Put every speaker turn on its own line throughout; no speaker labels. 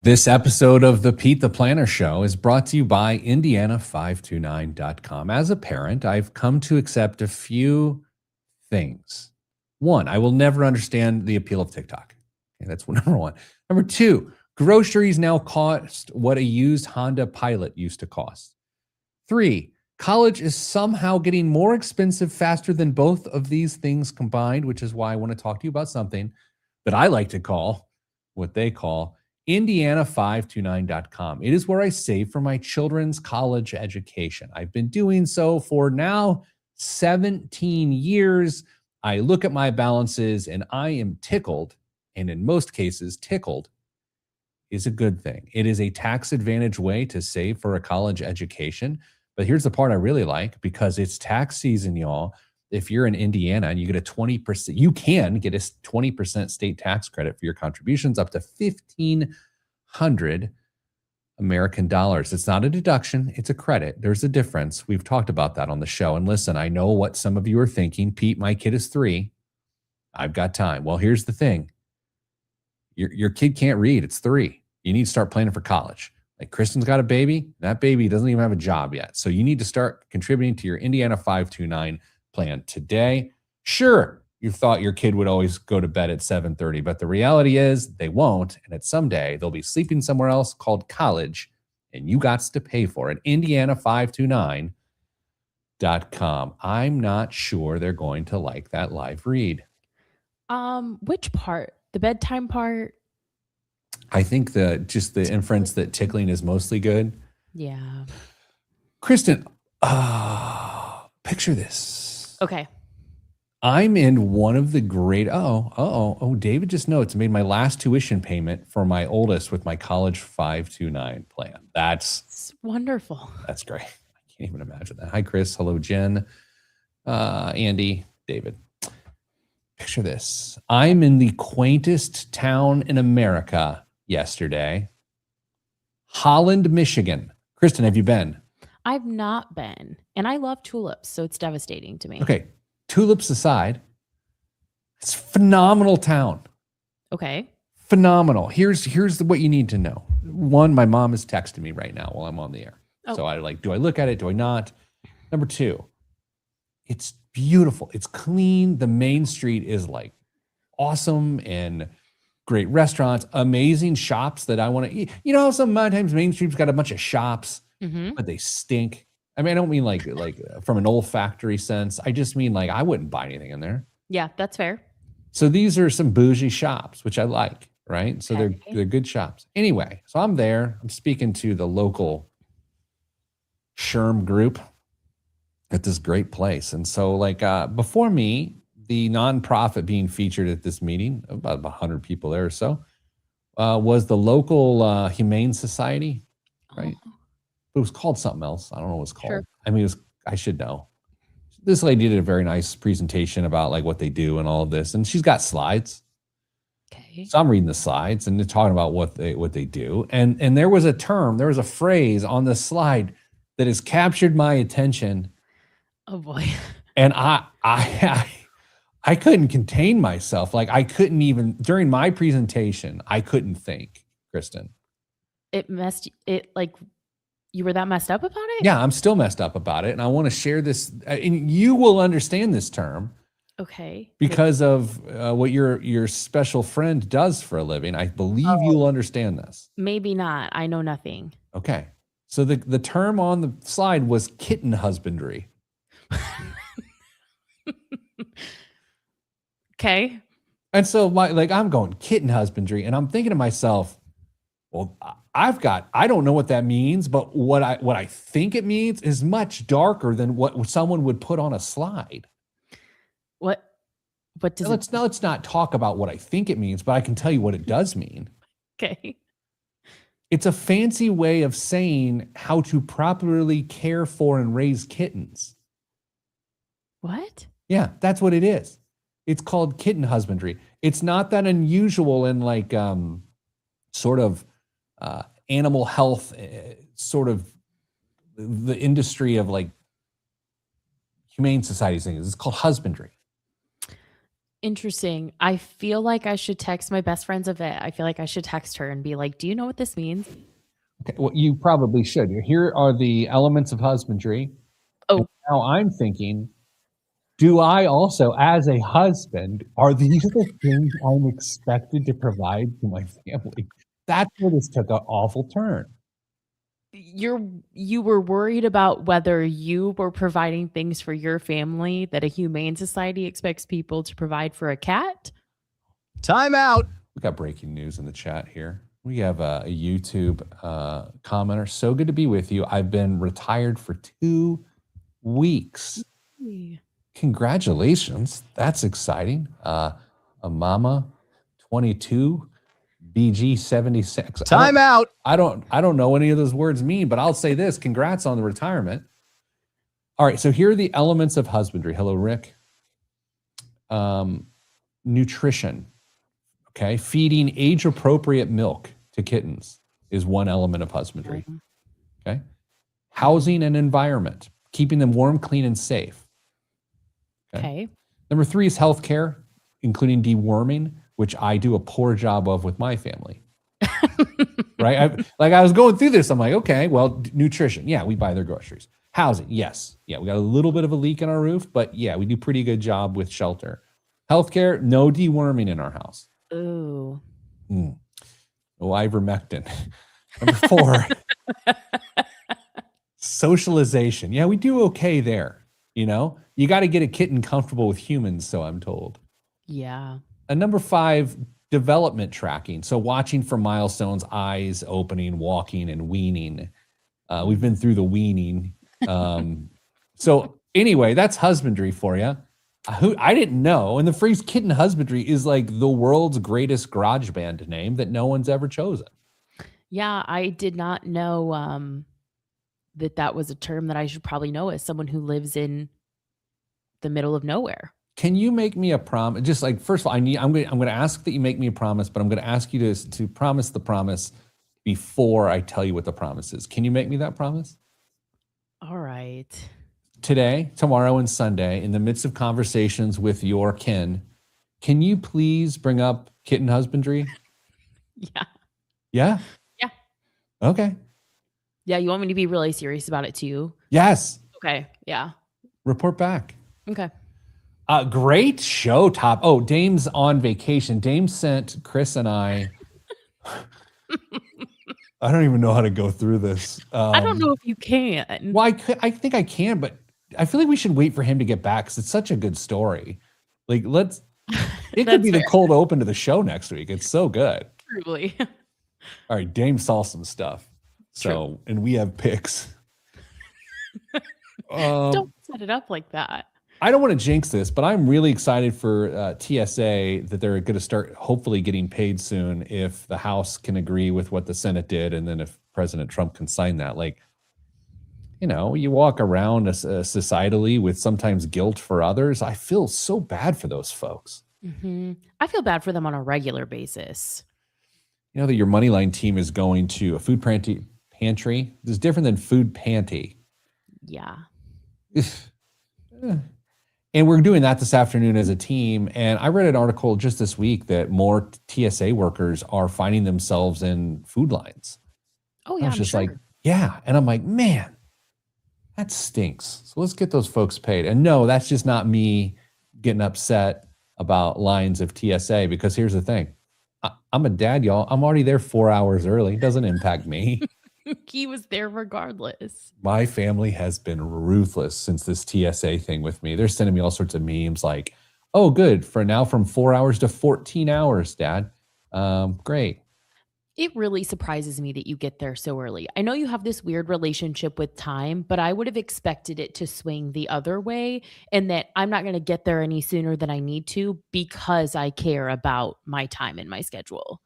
This episode of the Pete the Planner Show is brought to you by Indiana529.com. As a parent, I've come to accept a few things. One, I will never understand the appeal of TikTok. Okay, that's number one. Number two, groceries now cost what a used Honda Pilot used to cost. Three, college is somehow getting more expensive faster than both of these things combined, which is why I want to talk to you about something that I like to call what they call Indiana529.com. It is where I save for my children's college education. I've been doing so for now 17 years. I look at my balances and I am tickled, and in most cases, tickled is a good thing. It is a tax advantage way to save for a college education. But here's the part I really like, because it's tax season, y'all. If you're in Indiana and you get a 20%, you can get a 20% state tax credit for your contributions up to $1,500 American dollars. It's not a deduction, it's a credit. There's a difference. We've talked about that on the show. And listen, I know what some of you are thinking. Pete, my kid is 3. I've got time. Well, here's the thing. Your kid can't read. It's 3. You need to start planning for college. Like Kristen's got a baby. That baby doesn't even have a job yet. So you need to start contributing to your Indiana 529 plan today. Sure, you thought your kid would always go to bed at 7:30, but the reality is they won't. And at someday they'll be sleeping somewhere else called college, and you got to pay for it. Indiana529.com. I'm not sure they're going to like that live read.
Which part? The bedtime part?
I think just the inference that tickling is mostly good.
Yeah.
Kristen, picture this.
Okay.
I'm in one of the great, David just notes, made my last tuition payment for my oldest with my college 529 plan.
It's wonderful.
That's great. I can't even imagine that. Hi, Chris. Hello, Jen, Andy, David. Picture this. I'm in the quaintest town in America yesterday, Holland, Michigan. Kristen, have you been?
I've not been, and I love tulips, so it's devastating to me.
Okay, tulips aside, it's a phenomenal town.
Okay.
Phenomenal. Here's what you need to know. One, my mom is texting me right now while I'm on the air.
Oh.
So do I look at it? Do I not? Number two, it's beautiful. It's clean. The main street is like awesome, and great restaurants, amazing shops that I want to eat. You know, sometimes Main Street's got a bunch of shops, but they stink. I mean, I don't mean like from an olfactory sense. I just mean like I wouldn't buy anything in there.
Yeah, that's fair.
So these are some bougie shops, which I like, right? So they're good shops. Anyway, so I'm there. I'm speaking to the local Sherm group at this great place. And so before me, the nonprofit being featured at this meeting, about 100 people there or so, was the local Humane Society, right?
Oh.
It was called something else. I don't know what it's called.
Sure.
I mean, I should know. This lady did a very nice presentation about like what they do and all of this, and she's got slides.
Okay.
So I'm reading the slides and they're talking about what they do, and there was a phrase on the slide that has captured my attention.
Oh boy.
And I couldn't contain myself. Like I couldn't even, during my presentation, I couldn't think, Kristen.
You were that messed up about it?
Yeah, I'm still messed up about it. And I want to share this, and you will understand this term.
Okay.
Because of what your special friend does for a living. I believe you'll understand this.
Maybe not. I know nothing.
Okay. So the term on the slide was kitten husbandry.
Okay.
And so I'm going kitten husbandry, and I'm thinking to myself, well, I don't know what that means, but what I think it means is much darker than what someone would put on a slide.
What does
let's not talk about what I think it means, but I can tell you what it does mean.
Okay.
It's a fancy way of saying how to properly care for and raise kittens.
What?
Yeah, that's what it is. It's called kitten husbandry. It's not that unusual in sort of animal health, sort of the industry of like humane society things. It's called husbandry.
Interesting. I feel like I should text my best friend's a vet. I feel like I should text her and be like, "Do you know what this means?"
Okay, well, you probably should. Here are the elements of husbandry. And
Oh,
now I'm thinking, do I also, as a husband, are these the things I'm expected to provide to my family? That's where this took an awful turn.
you were worried about whether you were providing things for your family that a humane society expects people to provide for a cat?
Time out.
We got breaking news in the chat here. We have a YouTube commenter. So good to be with you. I've been retired for 2 weeks. Congratulations. That's exciting. A mama, 22, BG 76.
Time out.
I don't know what any of those words mean, but I'll say this. Congrats on the retirement. All right, so here are the elements of husbandry. Hello, Rick. Nutrition. Okay, feeding age-appropriate milk to kittens is one element of husbandry. Okay, housing and environment, keeping them warm, clean, and safe.
Okay.
Number 3 is healthcare, including deworming, which I do a poor job of with my family. Right? I was going through this. I'm like, okay, well, nutrition. Yeah, we buy their groceries. Housing. Yes. Yeah, we got a little bit of a leak in our roof, but yeah, we do pretty good job with shelter. Healthcare, no deworming in our house.
Ooh.
No ivermectin. Number 4, socialization. Yeah, we do okay there. You know, you got to get a kitten comfortable with humans, so I'm told.
Yeah.
And number 5, development tracking. So watching for milestones, eyes opening, walking, and weaning. We've been through the weaning. So anyway, that's husbandry for you. I didn't know. And the phrase kitten husbandry is like the world's greatest garage band name that no one's ever chosen.
Yeah, I did not know that was a term that I should probably know as someone who lives in the middle of nowhere.
Can you make me a promise? Just like, first of all, I'm going to ask that you make me a promise, but I'm going to ask you to promise the promise before I tell you what the promise is. Can you make me that promise?
All right.
Today, tomorrow, and Sunday, in the midst of conversations with your kin, can you please bring up kitten husbandry?
Yeah.
Yeah?
Yeah.
Okay.
Yeah, you want me to be really serious about it too?
Yes.
Okay. Yeah.
Report back.
Okay.
Great show, Top. Oh, Dame's on vacation. Dame sent Chris and I don't even know how to go through this.
I don't know if you can.
Well, I think I can, but I feel like we should wait for him to get back because it's such a good story. Like, it could be the cold open to the show next week. It's so good.
Truly.
All right, Dame saw some stuff. So, and we have picks.
Don't set it up like that.
I don't want to jinx this, but I'm really excited for TSA that they're going to start hopefully getting paid soon if the House can agree with what the Senate did, and then if President Trump can sign that. Like, you know, you walk around societally with sometimes guilt for others. I feel so bad for those folks.
Mm-hmm. I feel bad for them on a regular basis.
You know that your Moneyline team is going to a food pantry. This is different than food panty.
Yeah.
And we're doing that this afternoon as a team. And I read an article just this week that more TSA workers are finding themselves in food lines.
Oh, yeah.
I was just like, yeah. And I'm like, man, that stinks. So let's get those folks paid. And no, that's just not me getting upset about lines of TSA, because here's the thing. I'm a dad, y'all. I'm already there 4 hours early. It doesn't impact me.
He was there regardless.
My family has been ruthless since this TSA thing with me. They're sending me all sorts of memes like, oh, good. For now, from 4 hours to 14 hours, Dad. Great.
It really surprises me that you get there so early. I know you have this weird relationship with time, but I would have expected it to swing the other way, and that I'm not going to get there any sooner than I need to because I care about my time and my schedule.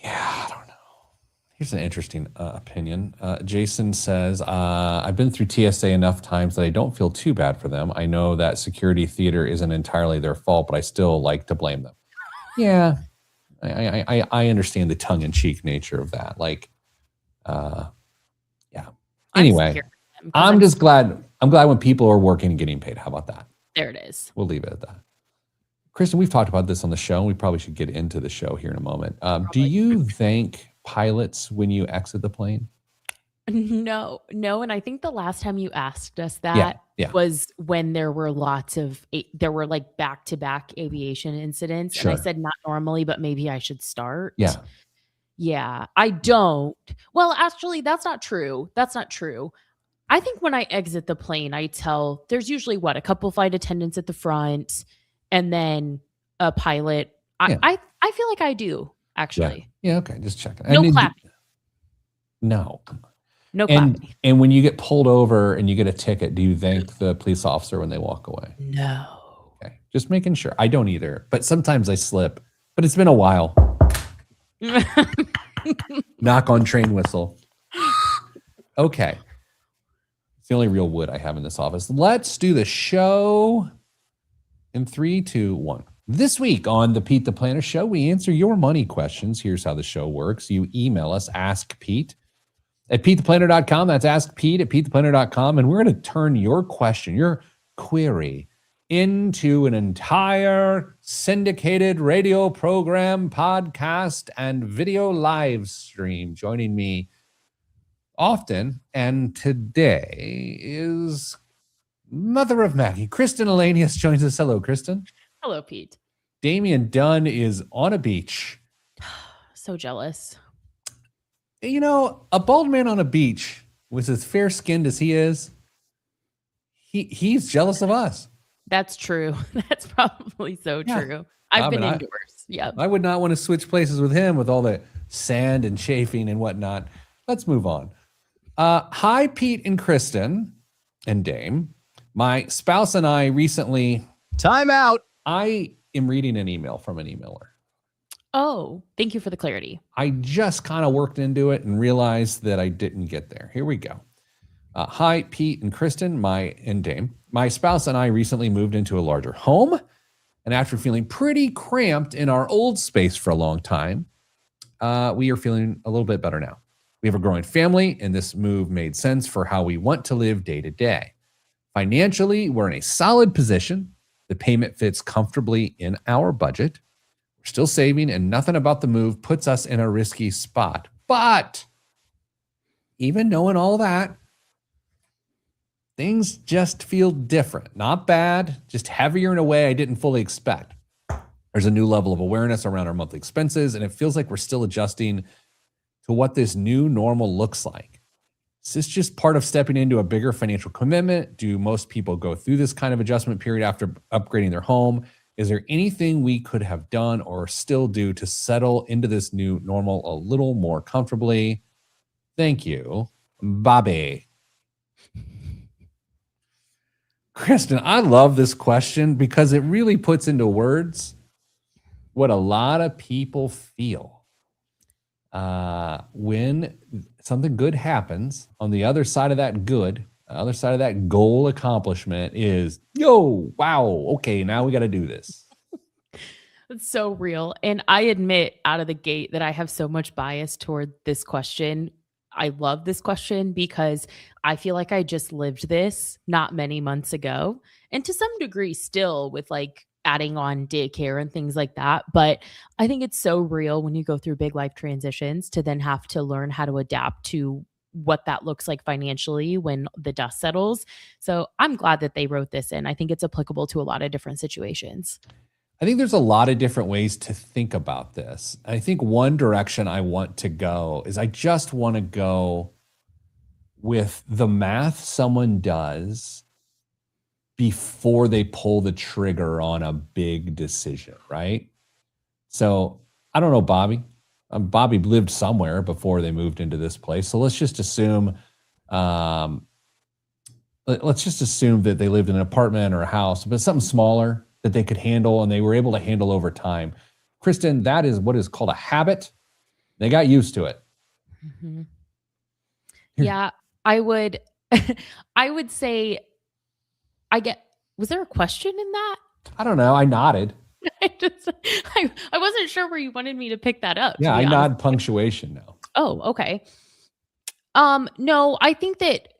Yeah, I don't know. Here's an interesting opinion. Jason says, I've been through TSA enough times that I don't feel too bad for them. I know that security theater isn't entirely their fault, but I still like to blame them. Yeah, I understand the tongue-in-cheek nature of that. Like, yeah. Anyway, I'm just glad. I'm glad when people are working and getting paid. How about that?
There it is.
We'll leave it at that. Kristen, we've talked about this on the show, and we probably should get into the show here in a moment. Do you thank pilots when you exit the plane?
No. And I think the last time you asked us that was when there were there were like back-to-back aviation incidents.
Sure.
And I said, not normally, but maybe I should start.
Yeah.
Yeah, I don't. Well, actually, that's not true. I think when I exit the plane, there's usually a couple flight attendants at the front and then a pilot. I feel like I do, actually.
Yeah, okay, just checking.
No clapping.
No.
No clapping.
And when you get pulled over and you get a ticket, do you thank the police officer when they walk away?
No.
Okay, just making sure. I don't either, but sometimes I slip. But it's been a while. Knock on train whistle. Okay. It's the only real wood I have in this office. Let's do the show in 3, 2, 1. This week on the Pete the Planner Show, we answer your money questions. Here's how the show works. You email us, Ask Pete at PeteThePlanner.com. That's Ask Pete at PeteThePlanner.com. And we're going to turn your question, your query, into an entire syndicated radio program, podcast, and video live stream. Joining me often and today is mother of Maggie, Kristen Elanius joins us. Hello, Kristen.
Hello, Pete.
Damian Dunn is on a beach.
So jealous.
You know, a bald man on a beach with as fair-skinned as he is, he's jealous of us.
That's true. That's probably so true. I've been indoors. Yeah.
I would not want to switch places with him with all the sand and chafing and whatnot. Let's move on. Hi, Pete and Kristen and Dame. My spouse and I recently...
Time out.
I am reading an email from an emailer.
Oh, thank you for the clarity.
I just kind of worked into it and realized that I didn't get there. Here we go. Hi, Pete and Kristen, and Dame. My spouse and I recently moved into a larger home, and after feeling pretty cramped in our old space for a long time, we are feeling a little bit better now. We have a growing family, and this move made sense for how we want to live day to day. Financially, we're in a solid position. The payment fits comfortably in our budget. We're still saving, and nothing about the move puts us in a risky spot. But even knowing all that, things just feel different. Not bad, just heavier in a way I didn't fully expect. There's a new level of awareness around our monthly expenses, and it feels like we're still adjusting to what this new normal looks like. Is this just part of stepping into a bigger financial commitment? Do most people go through this kind of adjustment period after upgrading their home? Is there anything we could have done or still do to settle into this new normal a little more comfortably? Thank you, Bobby. Kristen, I love this question because it really puts into words what a lot of people feel. When something good happens, on the other side of that good, the other side of that goal accomplishment is, wow, okay, now we got to do this.
It's so real. And I admit out of the gate that I have so much bias toward this question. I love this question because I feel like I just lived this not many months ago, and to some degree still with like adding on daycare and things like that. But I think it's so real when you go through big life transitions to then have to learn how to adapt to what that looks like financially when the dust settles. So I'm glad that they wrote this in. I think it's applicable to a lot of different situations.
I think there's a lot of different ways to think about this. I think one direction I want to go is I just want to go with the math someone does before they pull the trigger on a big decision, right? So I don't know, Bobby. Bobby lived somewhere before they moved into this place. So let's just assume that they lived in an apartment or a house, but something smaller that they could handle and they were able to handle over time. Kristen, that is what is called a habit. They got used to it.
Mm-hmm. Yeah, I would say was there a question in that?
I don't know. I nodded.
I wasn't sure where you wanted me to pick that up.
Yeah, I nod punctuation now.
Oh, okay. No, I think that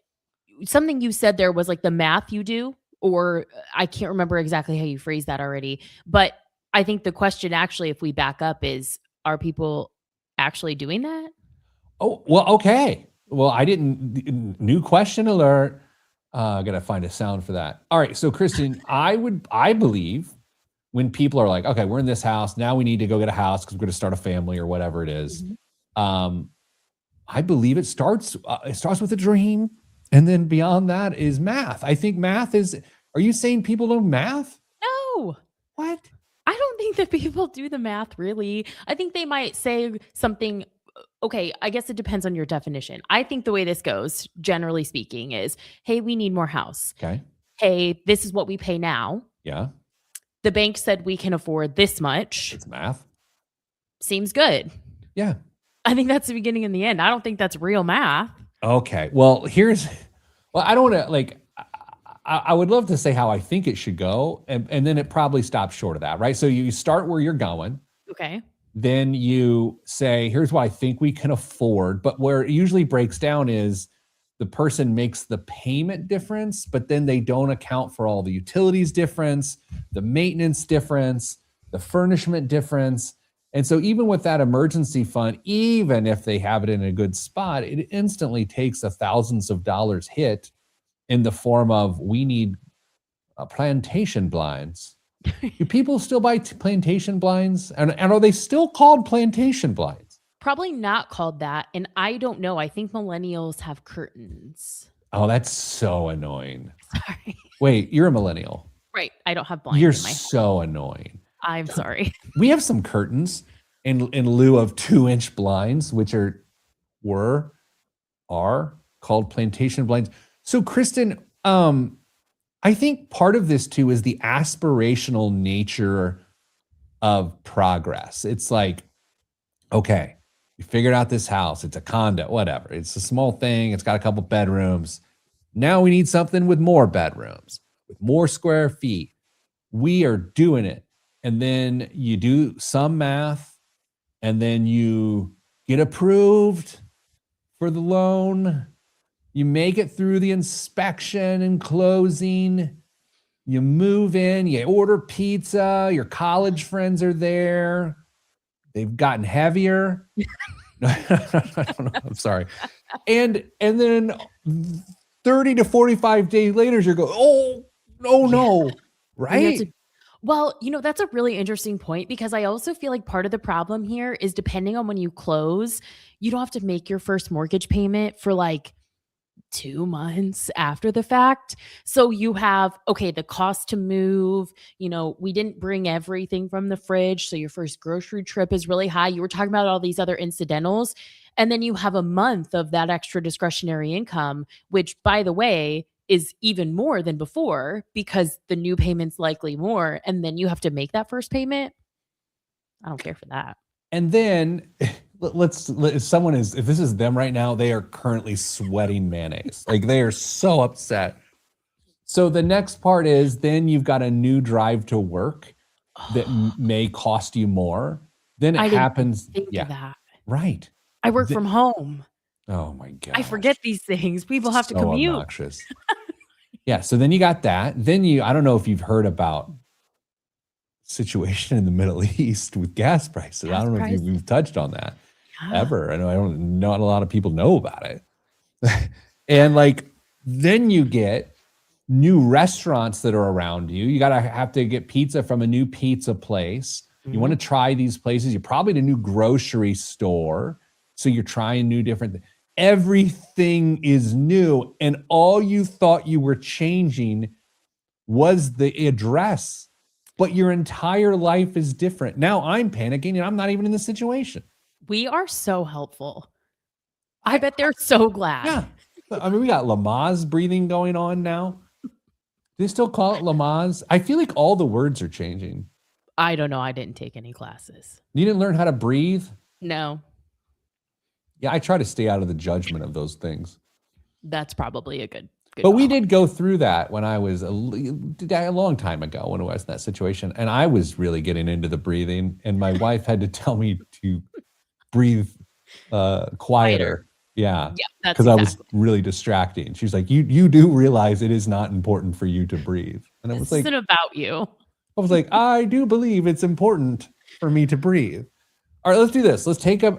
something you said there was like the math you do or I can't remember exactly how you phrased that already. But I think the question actually, if we back up, is are people actually doing that?
Oh, well, okay. Well, I didn't. New question alert. I gotta find a sound for that. All right. So, Kristen, I believe when people are like, okay, we're in this house now, we need to go get a house because we're going to start a family or whatever it is.
Mhm.
Um, I believe it starts with a dream, and then beyond that is math. I think math is. Are you saying people know math?
No.
What?
I don't think that people do the math really. I think they might say something. Okay, I guess it depends on your definition. I think the way this goes, generally speaking, is hey, we need more house.
Okay.
Hey, this is what we pay now.
Yeah,
The bank said we can afford this much.
it's math.
Seems good.
Yeah.
I think that's the beginning and the end. I don't think that's real math.
Okay. Well, I don't want to I would love to say how I think it should go, and then it probably stops short of that, right? So you start where you're going,
Okay.
then you say, here's what I think we can afford. But where it usually breaks down is the person makes the payment difference, but then they don't account for all the utilities difference, the maintenance difference, the furnishment difference. And so even with that emergency fund, even if they have it in a good spot, it instantly takes a thousands of dollars hit in the form of we need plantation blinds. Do people still buy plantation blinds? And are they still called plantation blinds?
Probably not called that. And I don't know. I think millennials have curtains.
Oh, that's so annoying.
Sorry.
Wait, you're a millennial.
Right. I don't have blinds
You're
in my house.
so annoying.
I'm sorry.
We have some curtains in lieu of 2-inch blinds, which are called plantation blinds. So, Kristen, I think part of this too is the aspirational nature of progress. It's like, okay, we figured out this house. It's a condo, whatever. It's a small thing. It's got a couple bedrooms. Now we need something with more bedrooms, with more square feet. We are doing it. And then you do some math, and then you get approved for the loan. You make it through the inspection and closing. You move in, you order pizza, your college friends are there. They've gotten heavier. I don't know. I'm sorry. And then 30 to 45 days later, you're going, oh, no, right?
Well, that's a really interesting point because I also feel like part of the problem here is depending on when you close, you don't have to make your first mortgage payment for like 2 months after the fact. So you have, okay, the cost to move, we didn't bring everything from the fridge. So your first grocery trip is really high. You were talking about all these other incidentals. And then you have a month of that extra discretionary income, which, by the way, is even more than before because the new payment's likely more. And then you have to make that first payment. I don't care for that.
And then if this is them right now, they are currently sweating mayonnaise. Like they are so upset. So the next part is then you've got a new drive to work that may cost you more. Then it happens.
Think of that.
Right.
I work from home.
Oh my God.
I forget these things. People have to commute.
Obnoxious. Yeah. So then you got that. Then I don't know if you've heard about situation in the Middle East with gas prices. I don't know if we've touched on that ever. I don't know. Not a lot of people know about it. And then you get new restaurants that are around you. You have to get pizza from a new pizza place. Mm-hmm. You want to try these places. You're probably at a new grocery store. So you're trying new different things. Everything is new. And all you thought you were changing was the address. But your entire life is different. Now I'm panicking and I'm not even in the situation.
We are so helpful. I bet they're so glad.
Yeah. I mean, we got Lamaze breathing going on now. Do they still call it Lamaze? I feel like all the words are changing.
I don't know. I didn't take any classes.
You didn't learn how to breathe?
No.
Yeah, I try to stay out of the judgment of those things.
That's probably a good
but
call.
We did go through that when I was a long time ago when I was in that situation. And I was really getting into the breathing. And my wife had to tell me to breathe quieter. Yeah.
Yeah, that's
Because I was
exactly.
really distracting. She's like, you do realize it is not important for you to breathe. And
This isn't about you.
I do believe it's important for me to breathe. All right, let's do this. Let's take a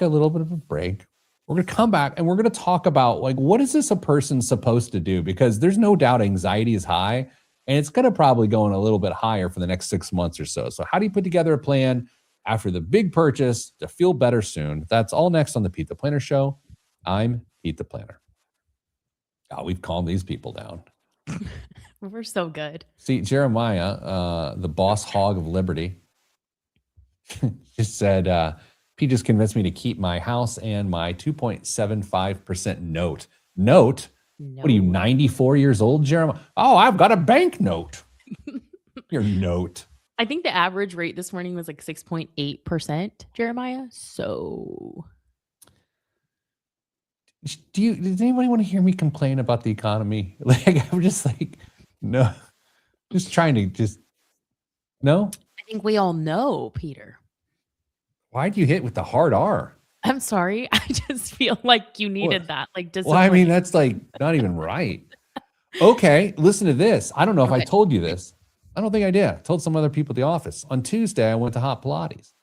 little bit of a break. We're going to come back and we're going to talk about like, what is this a person supposed to do? Because there's no doubt anxiety is high and it's going to probably go in a little bit higher for the next 6 months or so. So how do you put together a plan after the big purchase to feel better soon? That's all next on the Pete the Planner Show. I'm Pete the Planner. Oh, we've calmed these people down.
We're so good.
See, Jeremiah, the boss hog of liberty, just said, Pete just convinced me to keep my house and my 2.75% note. Note?
No.
What are you, 94 years old, Jeremiah? Oh, I've got a bank note. Your note.
I think the average rate this morning was like 6.8%, Jeremiah. So
Does anybody want to hear me complain about the economy? Like, I'm just like, no, just trying to no.
I think we all know, Peter.
Why'd you hit with the hard R?
I'm sorry. I just feel like you needed that. Like discipline.
Well, I mean, that's like not even right. Okay, listen to this. I don't know if I told you this. I don't think I did. I told some other people at the office. On Tuesday, I went to Hot Pilates.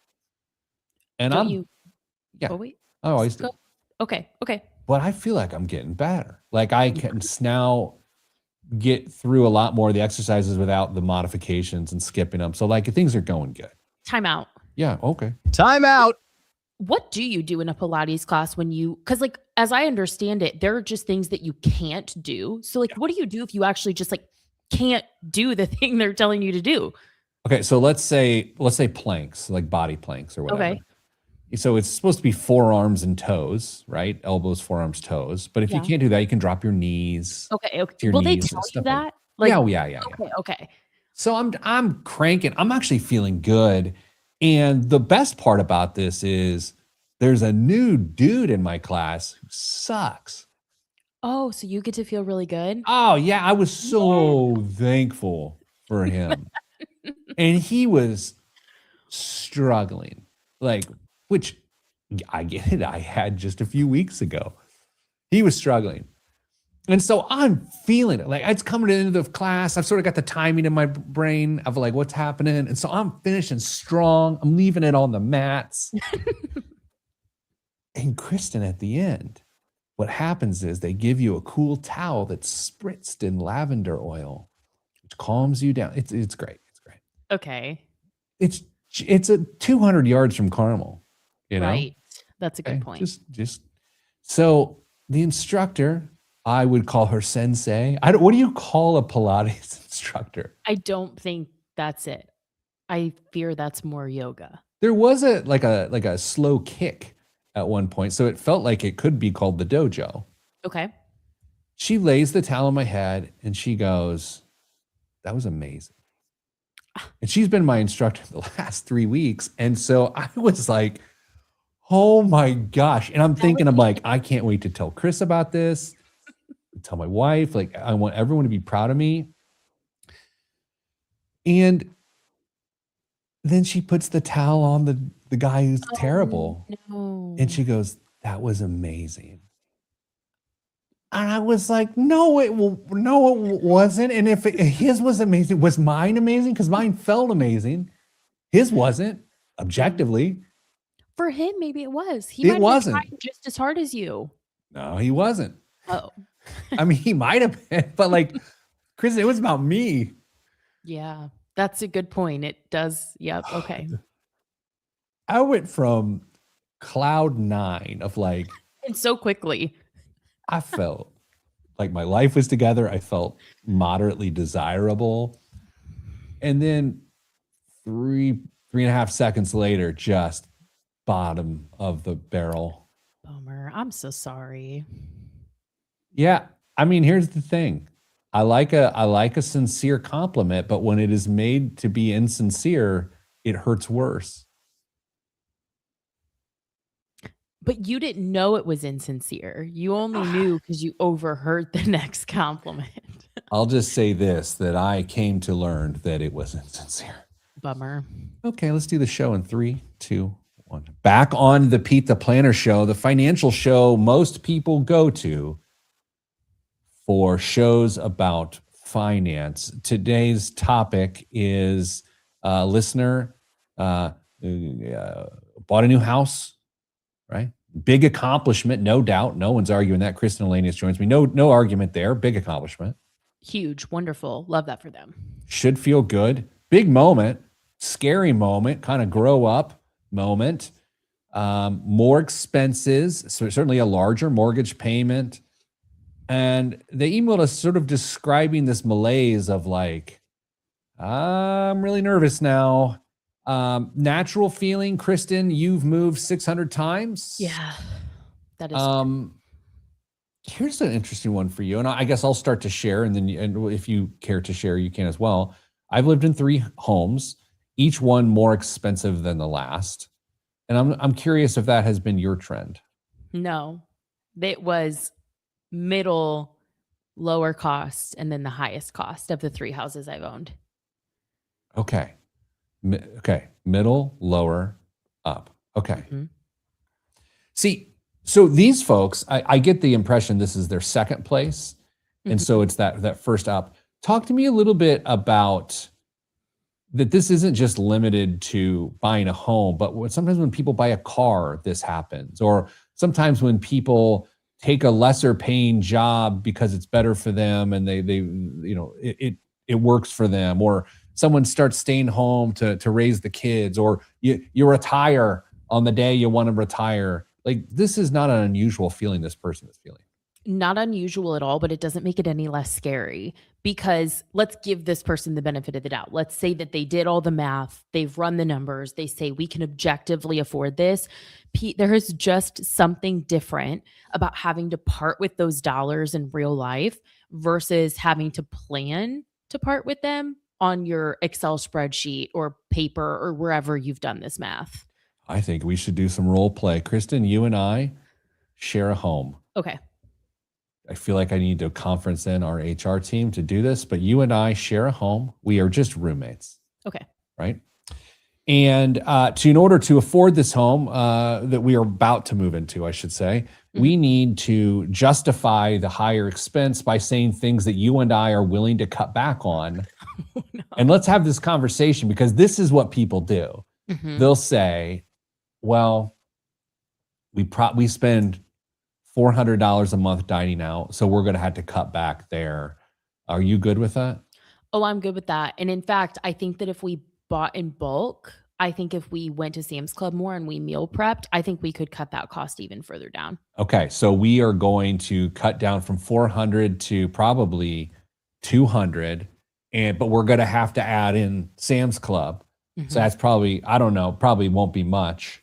And yeah.
Oh, wait.
I always do.
Okay.
But I feel like I'm getting better. Like I can now get through a lot more of the exercises without the modifications and skipping them. So like things are going good.
Time out.
Yeah, okay.
Time out.
What do you do in a Pilates class because like, as I understand it, there are just things that you can't do. So like, what do you do if you actually just like can't do the thing they're telling you to do?
Okay, so let's say planks, like body planks or whatever.
Okay.
So it's supposed to be forearms and toes, right? Elbows, forearms, toes. But if you can't do that, you can drop your knees.
Okay. Will they tell you that?
Yeah.
Okay.
So I'm cranking. I'm actually feeling good. And the best part about this is there's a new dude in my class who sucks.
Oh, so you get to feel really good?
Oh, yeah. I was so thankful for him. And he was struggling, which I get it. I had just a few weeks ago. He was struggling. And so I'm feeling it. Like it's coming into the class. I've sort of got the timing in my brain of like what's happening. And so I'm finishing strong. I'm leaving it on the mats. And Kristen at the end, what happens is they give you a cool towel that's spritzed in lavender oil, which calms you down. It's great. It's great.
Okay.
It's a 200 yards from Carmel, you know?
Right. That's a good point.
So the instructor, I would call her sensei. What do you call a Pilates instructor?
I don't think that's it. I fear that's more yoga.
There was a slow kick at one point, so it felt like it could be called the dojo.
Okay.
She lays the towel on my head and she goes, "That was amazing." And she's been my instructor the last 3 weeks. And so I was like, oh my gosh. And I'm thinking, I can't wait to tell Chris about this, tell my wife. Like, I want everyone to be proud of me. And then she puts the towel on the guy who's terrible.
No.
And she goes, "That was amazing." And I was like, no, it wasn't. And if his was amazing, was mine amazing? Because mine felt amazing. His wasn't, objectively.
For him, maybe it was. He might have been trying just as hard as you.
No, he wasn't.
Oh.
I mean, he might have been, but like, Chris, it was about me.
Yeah, that's a good point. It does. Yep. Okay.
I went from cloud 9 of like.
And so quickly.
I felt like my life was together. I felt moderately desirable. And then 3.5 seconds later, just bottom of the barrel.
Bummer. I'm so sorry.
Yeah. I mean, here's the thing. I like a sincere compliment, but when it is made to be insincere, it hurts worse.
But you didn't know it was insincere. You only knew because you overheard the next compliment.
I'll just say this, that I came to learn that it was insincere.
Bummer.
Okay, let's do the show in 3, 2, Back on the Pete the Planner show, the financial show most people go to for shows about finance. Today's topic is listener bought a new house, right? Big accomplishment, no doubt. No one's arguing that. Kristen Elanius joins me. No argument there. Big accomplishment.
Huge, wonderful. Love that for them.
Should feel good. Big moment, scary moment, kind of grow up moment. More expenses, so certainly a larger mortgage payment. And they emailed us sort of describing this malaise of like, I'm really nervous now. Natural feeling, Kristen, you've moved 600 times.
Yeah, that is.
Here's an interesting one for you. And I guess I'll start to share, and then if you care to share, you can as well. I've lived in 3 homes, each one more expensive than the last. And I'm curious if that has been your trend.
No, it was middle, lower cost, and then the highest cost of the 3 houses I've owned.
Okay. Okay. Middle, lower, up. Okay.
Mm-hmm.
See, so these folks, I get the impression this is their second place. And so it's that first up. Talk to me a little bit about that. This isn't just limited to buying a home, but sometimes when people buy a car, this happens. Or sometimes when people take a lesser paying job because it's better for them and it works for them. Or someone starts staying home to raise the kids, or you retire on the day you want to retire. Like, this is not an unusual feeling this person is feeling.
Not unusual at all, but it doesn't make it any less scary, because let's give this person the benefit of the doubt. Let's say that they did all the math, they've run the numbers, they say we can objectively afford this. Pete, there is just something different about having to part with those dollars in real life versus having to plan to part with them on your Excel spreadsheet or paper or wherever you've done this math.
I think we should do some role play. Kristen, you and I share a home.
Okay.
I feel like I need to conference in our HR team to do this, but you and I share a home. We are just roommates.
Okay.
Right. And in order to afford this home that we are about to move into, I should say, we need to justify the higher expense by saying things that you and I are willing to cut back on. Oh, no. And let's have this conversation, because this is what people do. They'll say, well, we spend $400 a month dining out, so we're going to have to cut back there. Are you good with that?
Oh, I'm good with that. And in fact, I think that if we bought in bulk, I think if we went to Sam's Club more and we meal prepped, I think we could cut that cost even further down. Okay.
So we are going to cut down from 400 to probably 200, but we're going to have to add in Sam's Club. So that's probably, I don't know, probably won't be much.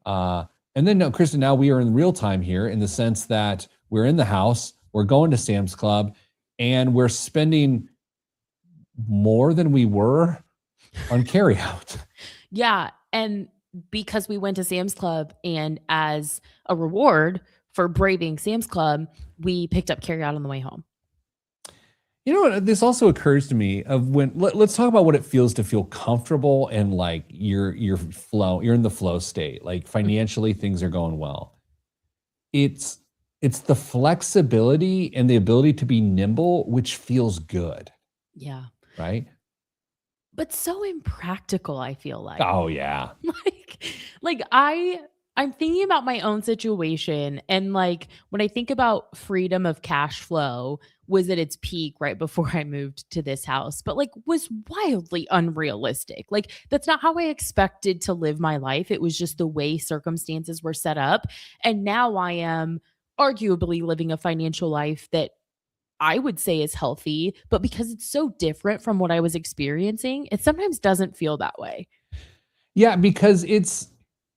And then, no, Kristen, now we are in real time here, in the sense that we're in the house, we're going to Sam's Club, and we're spending more than we were on carryout.
Yeah. And because we went to Sam's Club, and as a reward for braving Sam's Club, we picked up carryout on the way home.
You know what? This also occurs to me of when let's talk about what it feels to feel comfortable and like you're in the flow state. Like financially, things are going well. It's the flexibility and the ability to be nimble, which feels good.
Yeah.
Right.
But so impractical, I feel like.
Oh yeah.
I'm thinking about my own situation, and like when I think about freedom of cash flow was at its peak right before I moved to this house, but like was wildly unrealistic. Like that's not how I expected to live my life. It was just the way circumstances were set up. And now I am arguably living a financial life that I would say is healthy, but because it's so different from what I was experiencing, it sometimes doesn't feel that way.
Yeah, because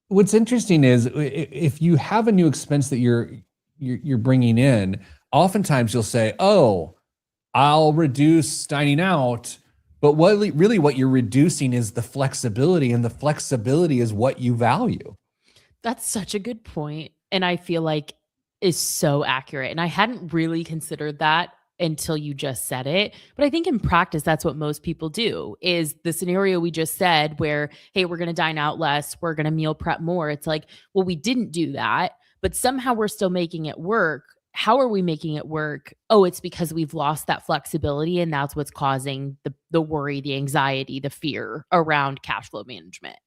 what's interesting is if you have a new expense that you're bringing in, oftentimes you'll say, "Oh, I'll reduce dining out," but what you're reducing is the flexibility, and the flexibility is what you value.
That's such a good point, and I feel like is so accurate. And I hadn't really considered that until you just said it. But I think in practice, that's what most people do is the scenario we just said where, hey, we're going to dine out less, we're going to meal prep more. It's like, well, we didn't do that, but somehow we're still making it work. How are we making it work? Oh, it's because we've lost that flexibility. And that's what's causing the worry, the anxiety, the fear around cash flow management.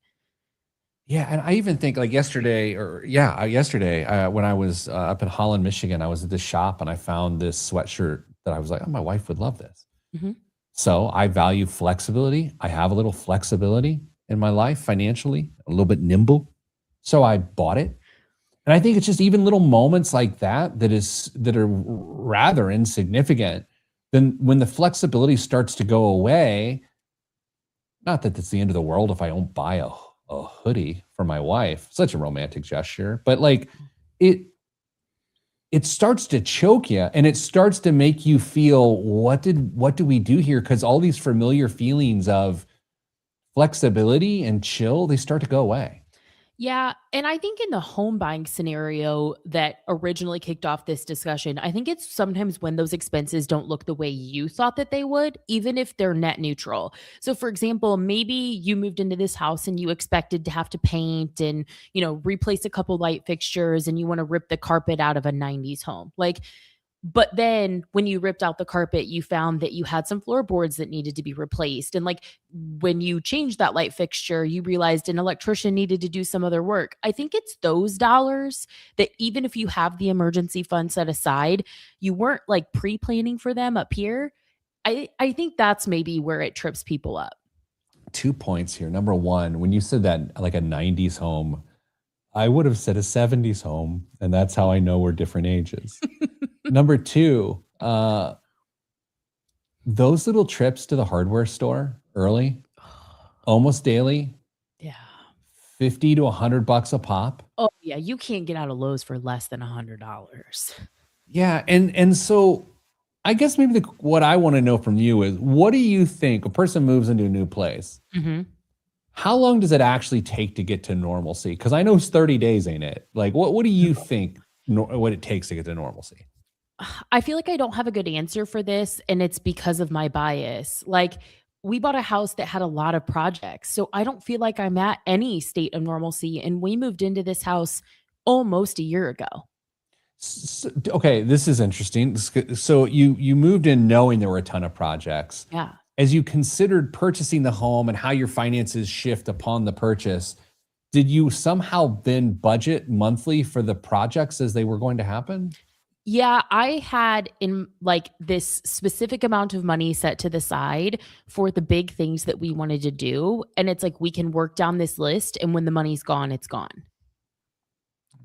Yeah, and I even think like yesterday, when I was up in Holland, Michigan, I was at this shop and I found this sweatshirt that I was like, oh, my wife would love this.
Mhm.
So I value flexibility. I have a little flexibility in my life financially, a little bit nimble. So I bought it. And I think it's just even little moments like that are rather insignificant. Then when the flexibility starts to go away, not that it's the end of the world if I don't buy a hoodie for my wife. Such a romantic gesture, but like it starts to choke you and it starts to make you feel what do we do here? Because all these familiar feelings of flexibility and chill, they start to go away.
Yeah, and I think in the home buying scenario that originally kicked off this discussion, I think it's sometimes when those expenses don't look the way you thought that they would, even if they're net neutral. So for example, maybe you moved into this house and you expected to have to paint and, replace a couple light fixtures and you want to rip the carpet out of a 90s home. But then when you ripped out the carpet, you found that you had some floorboards that needed to be replaced. And like when you changed that light fixture, you realized an electrician needed to do some other work. I think it's those dollars that even if you have the emergency fund set aside, you weren't like pre-planning for them up here. I think that's maybe where it trips people up.
2 points here. Number one, when you said that like a 90s home, I would have said a 70s home, and that's how I know we're different ages. Number two, those little trips to the hardware store early, almost daily,
Yeah.
50 to $100 a pop.
Oh yeah, you can't get out of Lowe's for less than $100.
Yeah, and so I guess maybe what I want to know from you is what do you think a person moves into a new place?
Mhm.
How long does it actually take to get to normalcy? Because I know it's 30 days, ain't it? Like, what do you think what it takes to get to normalcy?
I feel like I don't have a good answer for this, and it's because of my bias. Like, we bought a house that had a lot of projects, so I don't feel like I'm at any state of normalcy, and we moved into this house almost a year ago.
Okay, this is interesting. So you moved in knowing there were a ton of projects.
Yeah.
As you considered purchasing the home and how your finances shift upon the purchase, did you somehow then budget monthly for the projects as they were going to happen?
Yeah, I had in like this specific amount of money set to the side for the big things that we wanted to do. And it's like we can work down this list, and when the money's gone, it's gone.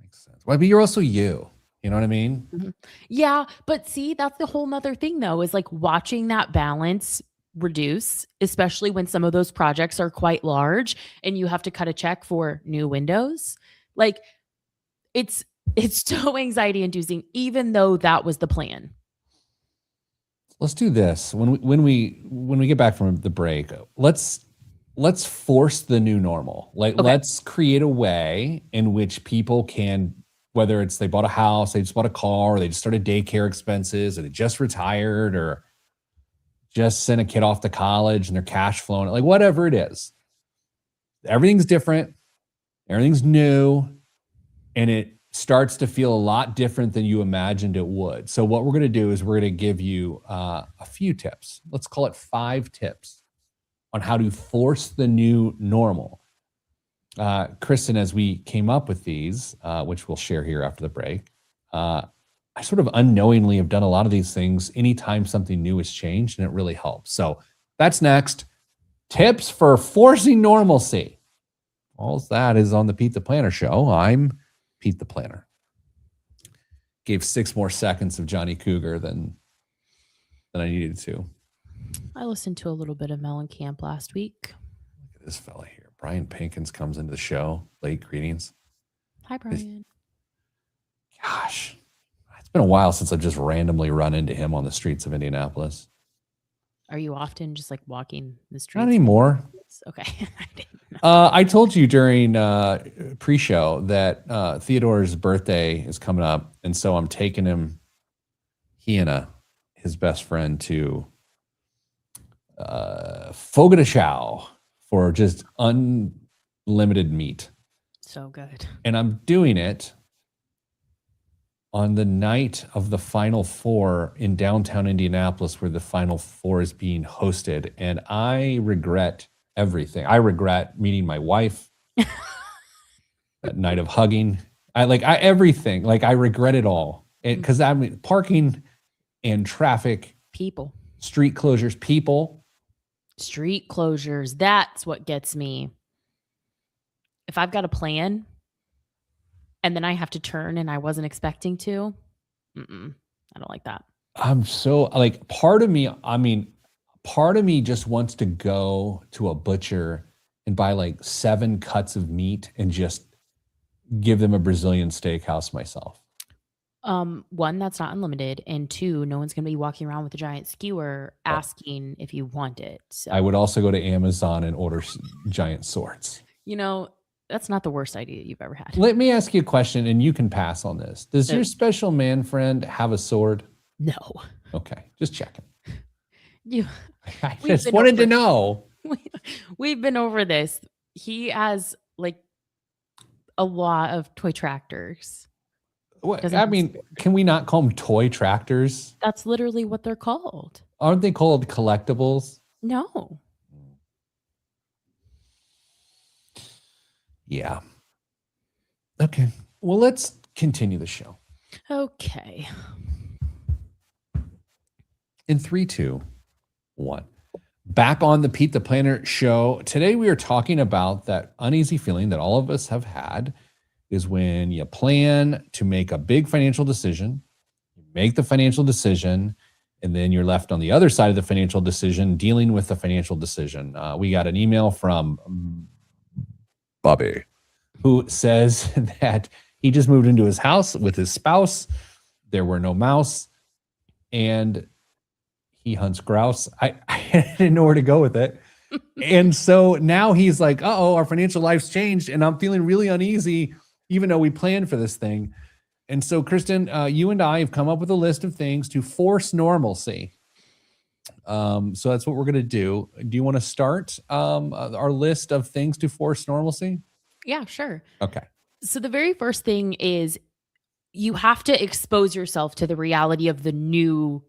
Makes sense. Well, but you're also you. You know what I mean?
Mhm. Yeah, but see, that's the whole nother thing though, is like watching that balance reduce, especially when some of those projects are quite large and you have to cut a check for new windows. Like it's it's so anxiety inducing, even though that was the plan.
Let's do this. When we get back from the break, let's force the new normal. Like
Okay.
let's create a way in which people can, whether it's they bought a house, they just bought a car, or they just started daycare expenses, or they just retired, or just sent a kid off to college and they're cash flowing, like whatever it is. Everything's different, everything's new, and it starts to feel a lot different than you imagined it would. So what we're going to do is we're going to give you a few tips. Let's call it 5 tips on how to force the new normal. Kristen, as we came up with these, which we'll share here after the break, I sort of unknowingly have done a lot of these things anytime something new has changed, and it really helps. So that's next. Tips for forcing normalcy. All that is on the Pete the Planner show. I'm Pete the Planner. Gave 6 more seconds of Johnny Cougar than I needed to.
I listened to a little bit of Mellencamp last week.
Look at this fella here. Brian Pinkins comes into the show. Late greetings.
Hi, Brian.
Gosh, it's been a while since I've just randomly run into him on the streets of Indianapolis.
Are you often just like walking the streets?
Not anymore.
Okay. I didn't know.
I told you during pre-show that Theodore's birthday is coming up, and so I'm taking him. His his best friend to Fogo de Chao for just unlimited meat.
So good.
And I'm doing it on the night of the Final Four in downtown Indianapolis, where the Final Four is being hosted. And I regret everything. I regret meeting my wife, that night of hugging. Everything. Like, I regret it all. Because I mean, parking and traffic,
People.
street closures, people.
Street closures. That's what gets me. If I've got a plan and then I have to turn and I wasn't expecting to, I don't like that.
I'm so like, part of me just wants to go to a butcher and buy like 7 cuts of meat and just give them a Brazilian steakhouse myself.
One, that's not unlimited, and 2, no one's gonna be walking around with a giant skewer asking if you want it. So
I would also go to Amazon and order giant swords.
that's not the worst idea you've ever had.
Let me ask you a question, and you can pass on this. Does your special man friend have a sword?
No.
Okay, just checking. I
We've
just
been
wanted to
over-
know.
We've been over this. He has like a lot of toy tractors. Doesn't have a sword.
Can we not call them toy tractors?
That's literally what they're called.
Aren't they called collectibles?
No.
Yeah. Okay. Well, let's continue the show.
Okay.
In 3, 2, 1. Back on the Pete the Planner show. Today we are talking about that uneasy feeling that all of us have had, is when you plan to make a big financial decision, you make the financial decision, and then you're left on the other side of the financial decision dealing with the financial decision. We got an email from Bobby, who says that he just moved into his house with his spouse. There were no mouse, and he hunts grouse. I didn't know where to go with it. And so now he's like, uh-oh, our financial life's changed, and I'm feeling really uneasy, even though we planned for this thing. And so, Kristen, you and I have come up with a list of things to force normalcy. So that's what we're going to do. Do you want to start our list of things to force normalcy?
Yeah, sure.
Okay.
So the very first thing is you have to expose yourself to the reality of the new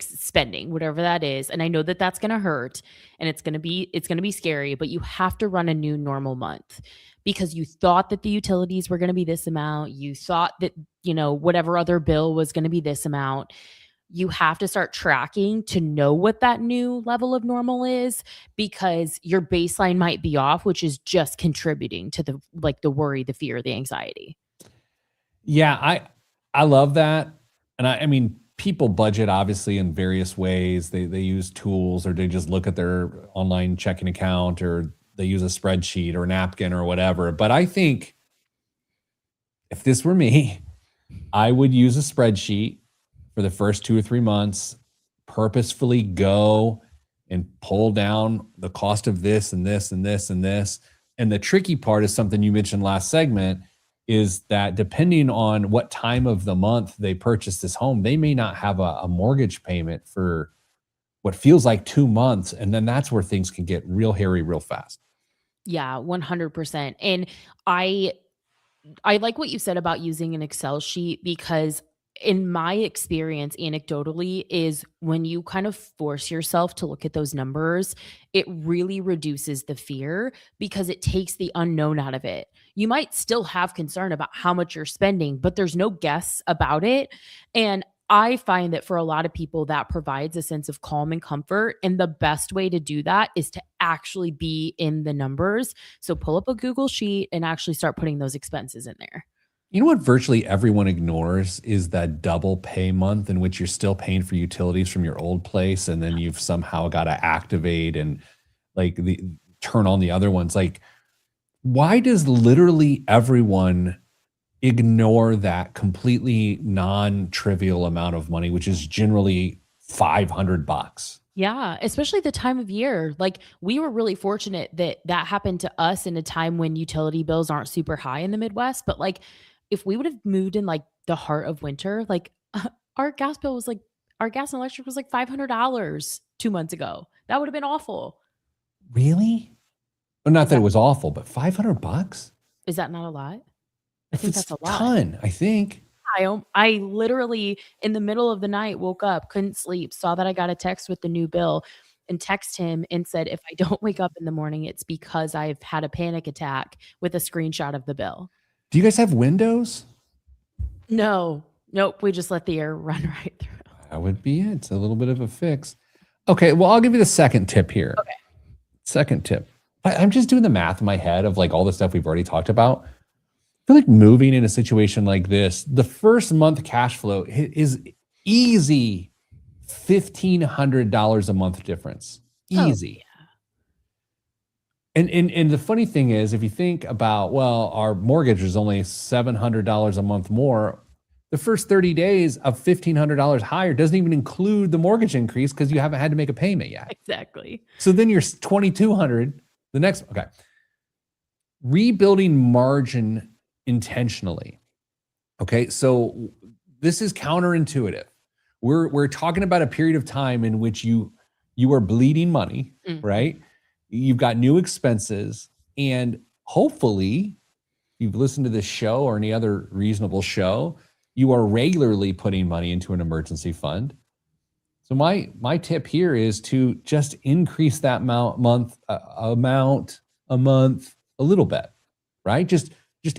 spending, whatever that is. And I know that that's going to hurt and it's going to be scary, but you have to run a new normal month because you thought that the utilities were going to be this amount. You thought that, whatever other bill was going to be this amount. You have to start tracking to know what that new level of normal is, because your baseline might be off, which is just contributing to the worry, the fear, the anxiety.
Yeah, I love that. And I mean, people budget obviously in various ways. They use tools, or they just look at their online checking account, or they use a spreadsheet or a napkin or whatever. But I think if this were me, I would use a spreadsheet for the first 2 or 3 months, purposefully go and pull down the cost of this and this and this and this. And the tricky part is something you mentioned last segment, is that depending on what time of the month they purchase this home, they may not have a mortgage payment for what feels like 2 months. And then that's where things can get real hairy real fast.
Yeah, 100%. And I like what you said about using an Excel sheet, because in my experience, anecdotally, is when you kind of force yourself to look at those numbers, it really reduces the fear because it takes the unknown out of it. You might still have concern about how much you're spending, but there's no guess about it. And I find that for a lot of people, that provides a sense of calm and comfort. And the best way to do that is to actually be in the numbers. So pull up a Google sheet and actually start putting those expenses in there.
You know what virtually everyone ignores is that double pay month in which you're still paying for utilities from your old place, and then you've somehow got to activate and turn on the other ones. Like, why does literally everyone ignore that completely non-trivial amount of money, which is generally $500?
Yeah, especially the time of year. Like, we were really fortunate that happened to us in a time when utility bills aren't super high in the Midwest. But if we would have moved in the heart of winter, our gas bill was our gas and electric was like $500 2 months ago. That would have been awful.
Really? Well, not
Is
that it
that
was awful, but $500?
is that not a lot? I
If
think
it's
that's a
a
lot.
ton, I think.
I literally in the middle of the night woke up, couldn't sleep, saw that I got a text with the new bill and text him and said, "If I don't wake up in the morning, it's because I've had a panic attack," with a screenshot of the bill.
Do you guys have windows?
No. Nope, we just let the air run right through.
That would be it. It's a little bit of a fix. Okay, well, I'll give you the second tip here.
Okay.
Second tip. I'm just doing the math in my head of like all the stuff we've already talked about. I feel like moving in a situation like this, the first month cash flow is easy $1,500 a month difference.
Oh,
Easy. And the funny thing is, if you think about, well, our mortgage is only $700 a month more, the first 30 days of $1,500 higher doesn't even include the mortgage increase because you haven't had to make a payment yet.
exactly.
So then you're 2,200. The next, okay. Rebuilding margin intentionally. Okay, so this is counterintuitive. We're talking about a period of time in which you are bleeding money, right? You've got new expenses, and hopefully, you've listened to this show or any other reasonable show, you are regularly putting money into an emergency fund. So my tip here is to just increase that amount a month a little bit, right? Just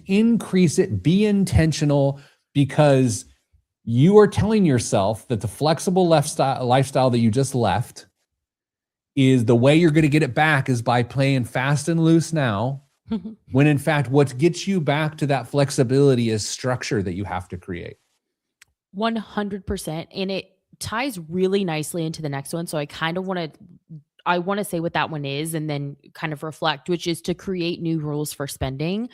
increase it, be intentional, because you are telling yourself that the flexible lifestyle that you just left is the way you're going to get it back is by playing fast and loose now, when in fact, what gets you back to that flexibility is structure that you have to create.
100%. And it ties really nicely into the next one. So I want to say what that one is and then kind of reflect, which is to create new rules for spending,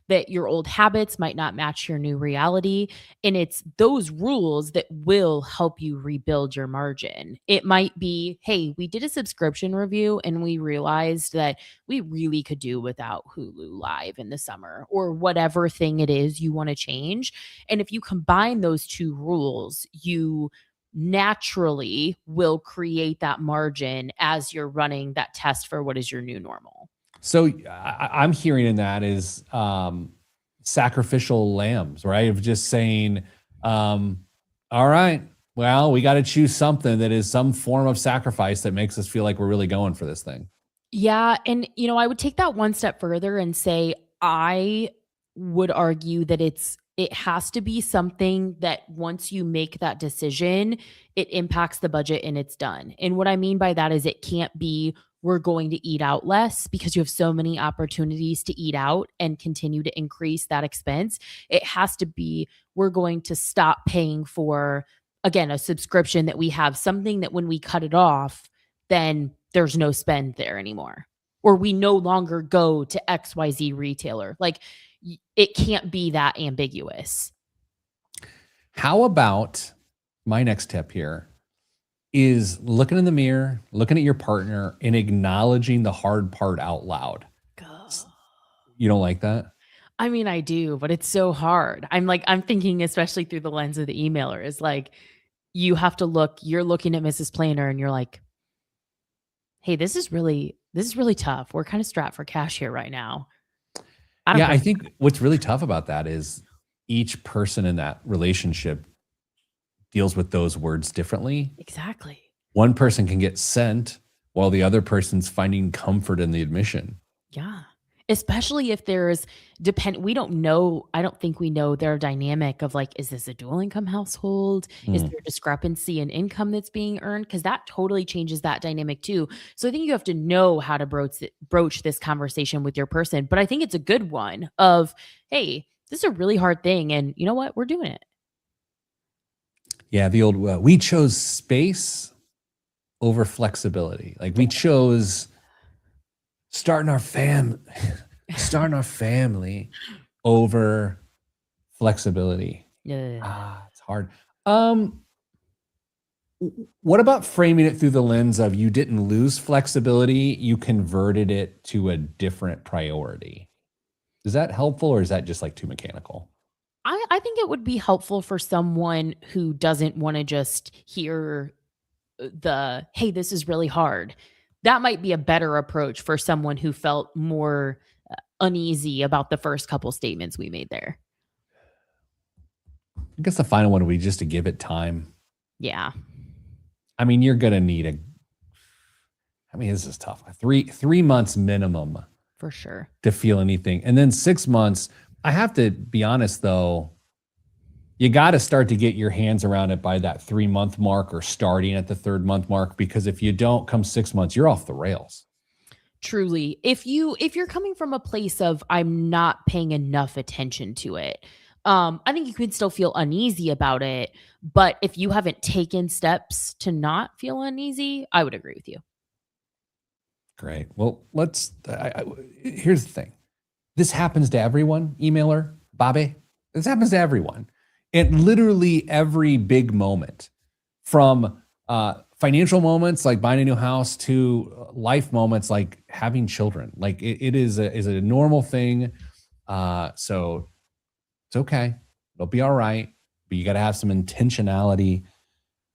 that your old habits might not match your new reality. And it's those rules that will help you rebuild your margin. It might be, hey, we did a subscription review and we realized that we really could do without Hulu Live in the summer, or whatever thing it is you want to change. And if you combine those two rules, you naturally will create that margin as you're running that test for what is your new normal.
So I'm hearing in that is sacrificial lambs, right? Of just saying, all right, well, we got to choose something that is some form of sacrifice that makes us feel like we're really going for this thing.
Yeah. And, I would take that one step further and say, I would argue that it has to be something that once you make that decision, it impacts the budget and it's done. And what I mean by that is it can't be, we're going to eat out less, because you have so many opportunities to eat out and continue to increase that expense. It has to be, we're going to stop paying for, again, a subscription that we have, something that when we cut it off, then there's no spend there anymore. Or we no longer go to XYZ retailer. Like, it can't be that ambiguous.
How about my next tip here is looking in the mirror, looking at your partner, and acknowledging the hard part out loud. You don't like that?
I mean, I do, but it's so hard. I'm thinking, especially through the lens of the emailer, is like, you're looking at Mrs. Planner and you're like, hey, this is really tough. We're kind of strapped for cash here right now.
I think what's really tough about that is each person in that relationship deals with those words differently.
Exactly.
One person can get sent while the other person's finding comfort in the admission.
Yeah. Especially if we don't know, I don't think we know their dynamic of like, is this a dual income household? Is there discrepancy in income that's being earned? Because that totally changes that dynamic too. So I think you have to know how to broach this conversation with your person. But I think it's a good one of, hey, this is a really hard thing. And you know what? We're doing it.
Yeah, the old, we chose space over flexibility. Like we chose starting our family over flexibility.
Yeah.
It's hard. What about framing it through the lens of you didn't lose flexibility, you converted it to a different priority? Is that helpful, or is that just like too mechanical?
I think it would be helpful for someone who doesn't want to just hear the, hey, this is really hard. That might be a better approach for someone who felt more uneasy about the first couple statements we made there.
I guess the final one would be just to give it time.
Yeah.
I mean, you're going to need this is tough. Three months minimum
For sure.
to feel anything. And then 6 months. I have to be honest, though, you got to start to get your hands around it by that 3 month mark or starting at the 3rd month mark, because if you don't come 6 months, you're off the rails.
Truly. If you're coming from a place of I'm not paying enough attention to it, I think you can still feel uneasy about it. But if you haven't taken steps to not feel uneasy, I would agree with you.
Great. Well, here's the thing. This happens to everyone, emailer, Bobby. This happens to everyone. And literally every big moment, from financial moments like buying a new house to life moments like having children. Like it is a normal thing. So it's okay. It'll be all right. But you got to have some intentionality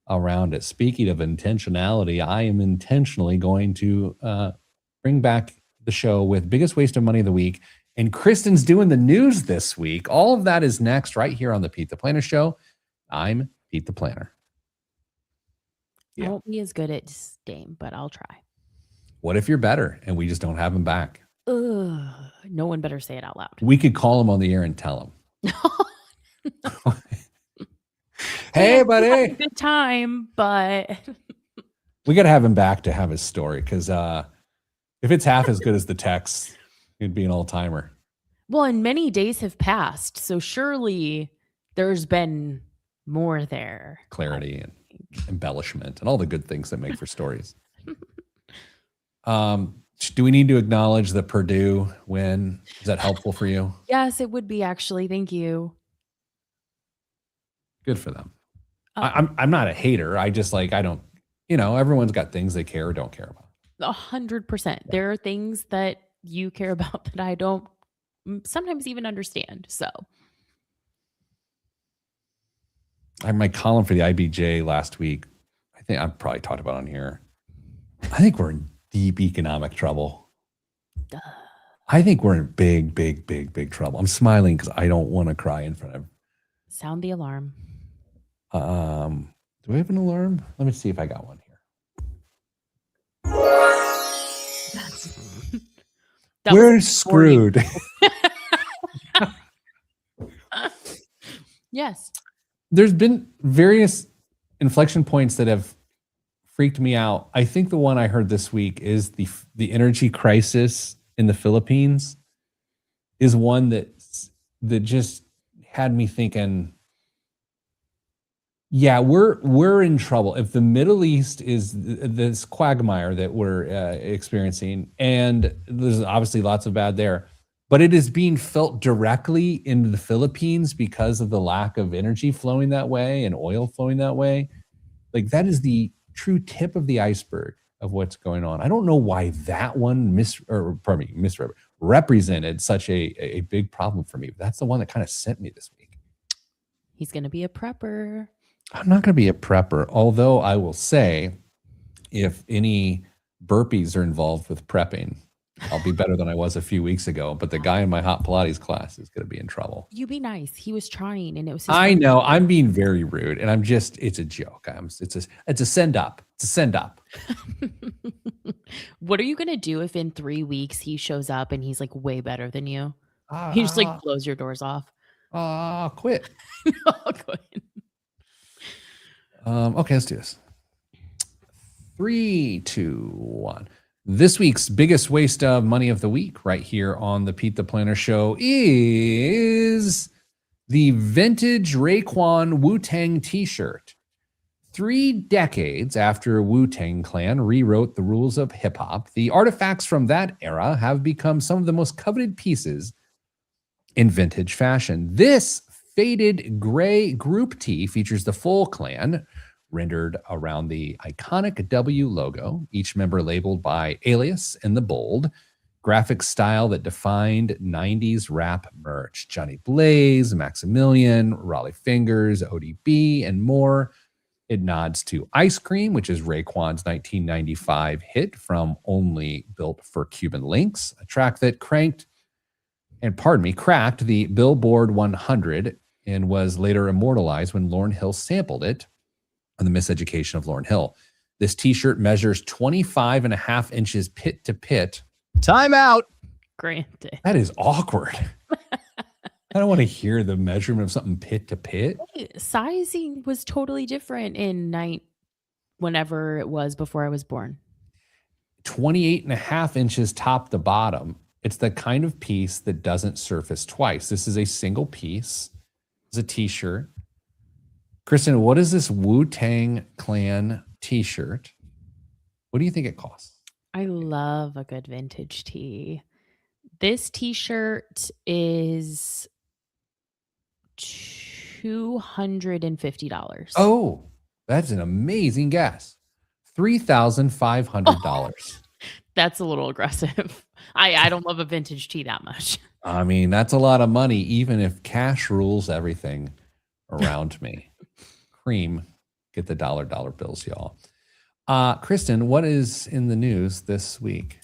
around it. Speaking of intentionality, I am intentionally going to bring back the show with biggest waste of money of the week. And Kristen's doing the news this week. All of that is next right here on the Pete the Planner Show. I'm Pete the Planner.
I won't be as good at this game, but I'll try.
What if you're better and we just don't have him back?
Ugh, no one better say it out loud.
We could call him on the air and tell him. Hey, buddy.
Good time, but
we got to have him back to have his story, because if it's half as good as the text, it'd be an all-timer.
Well, and many days have passed, so surely there's been more there.
Clarity and embellishment and all the good things that make for stories. Do we need to acknowledge the Purdue win? Is that helpful for you?
Yes, it would be, actually. Thank you.
Good for them. I'm not a hater. I just I don't, everyone's got things they care or don't care about.
100%. There are things that you care about that I don't sometimes even understand. So
my column for the IBJ last week, I think I've probably talked about on here. I think we're in deep economic trouble.
Duh.
I think we're in big, big, big, big trouble. I'm smiling because I don't want to cry in front of.
Sound the alarm.
Do we have an alarm? Let me see if I got one here. We're screwed.
Yes.
There's been various inflection points that have freaked me out. I think the one I heard this week is the energy crisis in the Philippines is one that just had me thinking, yeah, we're in trouble. If the Middle East is this quagmire that we're experiencing, and there's obviously lots of bad there, but it is being felt directly in the Philippines because of the lack of energy flowing that way and oil flowing that way. Like, that is the true tip of the iceberg of what's going on. I don't know why that one represented such a big problem for me. But that's the one that kind of sent me this week.
He's going to be a prepper.
I'm not going to be a prepper, although I will say, if any burpees are involved with prepping, I'll be better than I was a few weeks ago. But the guy in my hot Pilates class is going to be in trouble.
You be nice. He was trying, and it was.
I know. I'm being very rude, and it's a joke. It's a send up. It's a send up.
What are you going to do if in 3 weeks he shows up and he's like way better than you? He just like blows your doors off.
Quit.
No, quit.
Okay, let's do this. 3, 2, 1. This week's biggest waste of money of the week right here on the Pete the Planner Show is the vintage Raekwon Wu-Tang t-shirt. 3 decades after Wu-Tang Clan rewrote the rules of hip-hop, the artifacts from that era have become some of the most coveted pieces in vintage fashion. This faded gray group tee features the full Clan, rendered around the iconic W logo, each member labeled by alias in the bold. graphic style that defined 90s rap merch. Johnny Blaze, Maximilian, Raleigh Fingers, ODB, and more. It nods to Ice Cream, which is Raekwon's 1995 hit from Only Built for Cuban Links, a track that cracked the Billboard 100 and was later immortalized when Lauryn Hill sampled it on The Miseducation of Lauryn Hill. This t-shirt measures 25 and a half inches pit to pit.
Time out.
Granted.
That is awkward. I don't want to hear the measurement of something pit to pit.
Sizing was totally different in whenever it was before I was born.
28 and a half inches top to bottom. It's the kind of piece that doesn't surface twice. This is a single piece. It's a t-shirt. Kristen, what is this Wu-Tang Clan t-shirt? What do you think it costs?
I love a good vintage tee. This t-shirt is $250.
Oh, that's an amazing guess. $3,500.
That's a little aggressive. I don't love a vintage tee that much.
I mean, that's a lot of money, even if cash rules everything around me. Cream, get the dollar bills, y'all. Kristen, what is in the news this week?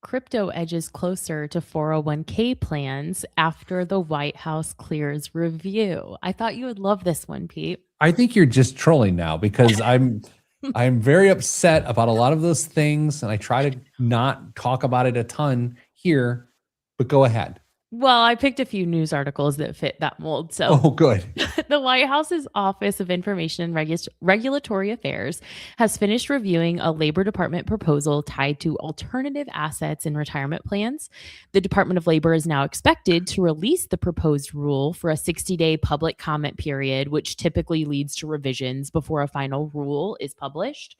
Crypto edges closer to 401k plans after the White House clears review. I thought you would love this one, Pete.
I think you're just trolling now because I'm very upset about a lot of those things, and I try to not talk about it a ton here, but go ahead.
Well, I picked a few news articles that fit that mold. So,
Oh, good.
The White House's Office of Information and Regulatory Affairs has finished reviewing a Labor Department proposal tied to alternative assets in retirement plans. The Department of Labor is now expected to release the proposed rule for a 60-day public comment period, which typically leads to revisions before a final rule is published.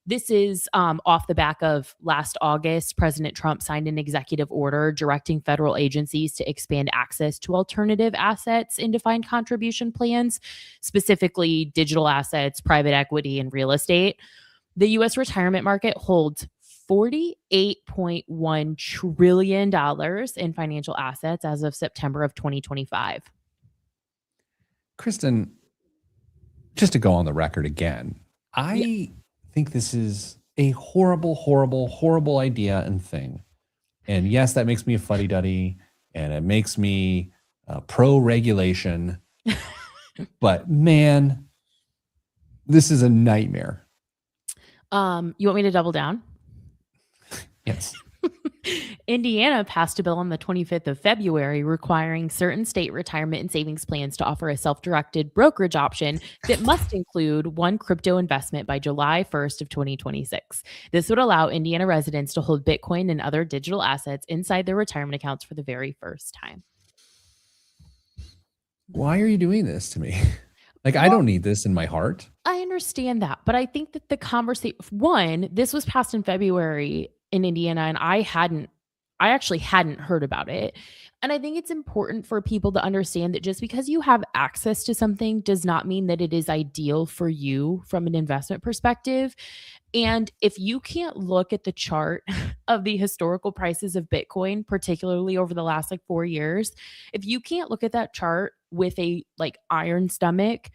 This is off the back of last August, President Trump signed an executive order directing federal agencies to expand access to alternative assets in defined contribution plans, specifically digital assets, private equity, and real estate. The U.S. retirement market holds $48.1 trillion in financial assets as of September of 2025.
Kristen, just to go on the record again, I think this is a horrible idea and thing. And yes, that makes me a fuddy-duddy, and it makes me pro-regulation. But man, this is a nightmare.
You want me to double down?
Yes.
Indiana passed a bill on the 25th of February requiring certain state retirement and savings plans to offer a self-directed brokerage option that must include one crypto investment by July 1st of 2026. This would allow Indiana residents to hold Bitcoin and other digital assets inside their retirement accounts for the very first time.
Why are you doing this to me? Like, I don't need this in my heart.
I understand that, but I think that the conversation, one, this was passed in February in Indiana, and I actually hadn't heard about it. And I think it's important for people to understand that just because you have access to something does not mean that it is ideal for you from an investment perspective. And if you can't look at the chart of the historical prices of Bitcoin, particularly over the last 4 years, if you can't look at that chart with a iron stomach,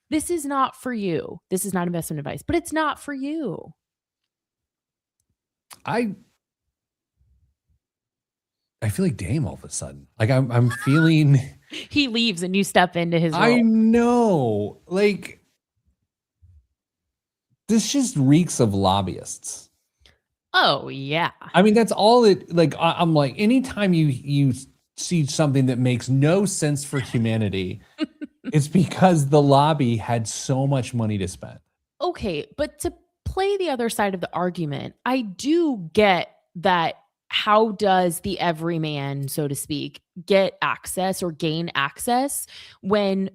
this is not for you. This is not investment advice, but it's not for you.
I feel like Dame all of a sudden. Like I'm feeling
he leaves and you step into his role.
I know. Like, this just reeks of lobbyists.
Oh yeah.
I mean, that's all it I'm like, anytime you see something that makes no sense for humanity, it's because the lobby had so much money to spend.
Okay, but to play the other side of the argument, I do get that. How does the everyman, so to speak, get access or gain access when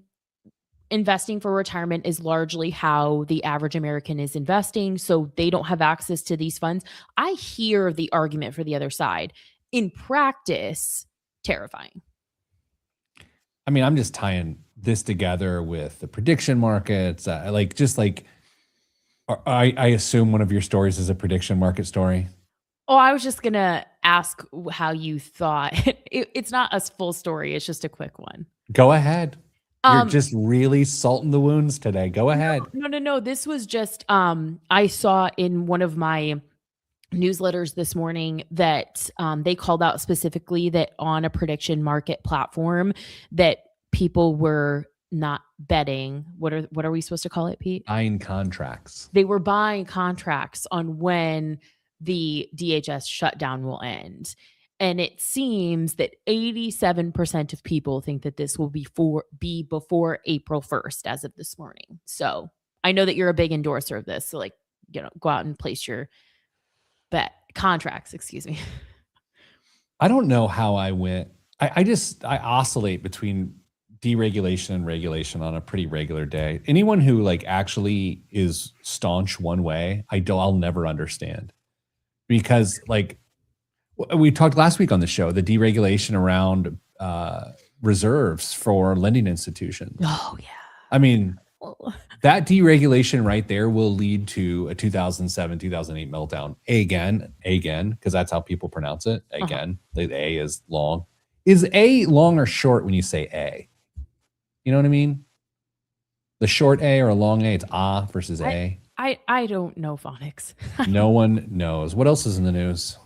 investing for retirement is largely how the average American is investing, so they don't have access to these funds? I hear the argument for the other side. In practice, terrifying.
I mean, I'm just tying this together with the prediction markets. I assume one of your stories is a prediction market story.
Oh, I was just gonna ask how you thought. It's not a full story. It's just a quick one.
Go ahead. You're
Um,
just really salting the wounds today. Go ahead.
no. This was just I saw in one of my newsletters this morning that they called out specifically that on a prediction market platform that people were not betting. What are we supposed to call it, Pete?
Buying contracts.
They were buying contracts on when the DHS shutdown will end. And it seems that 87% of people think that this will be before April 1st as of this morning. So I know that you're a big endorser of this. So go out and place your bet contracts, excuse me.
I don't know how I went. I oscillate between deregulation and regulation on a pretty regular day. Anyone who like actually is staunch one way, I'll never understand. Because like we talked last week on the show, the deregulation around reserves for lending institutions.
Oh yeah.
I mean, that deregulation right there will lead to a 2007, 2008 meltdown. Again, because that's how people pronounce it. Again, the A is long. Is A long or short when you say A? You know what I mean? The short A or a long A, it's A versus A.
I don't know phonics.
No one knows. What else is in the news?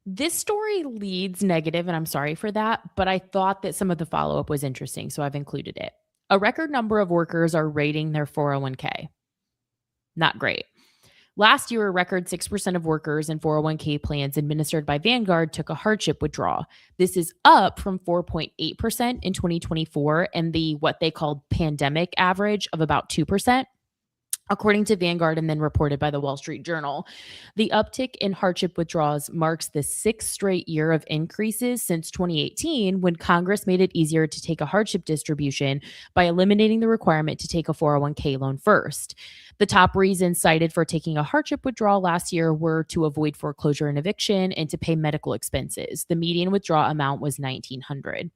This story leads negative, and I'm sorry for that, but I thought that some of the follow-up was interesting, so I've included it. A record number of workers are rating their 401k. Not great. Last year, a record 6% of workers in 401k plans administered by Vanguard took a hardship withdrawal. This is up from 4.8% in 2024 and the what they called pandemic average of about 2%. According to Vanguard and then reported by the Wall Street Journal, the uptick in hardship withdrawals marks the sixth straight year of increases since 2018 when Congress made it easier to take a hardship distribution by eliminating the requirement to take a 401k loan first. The top reasons cited for taking a hardship withdrawal last year were to avoid foreclosure and eviction and to pay medical expenses. The median withdrawal amount was $1,900.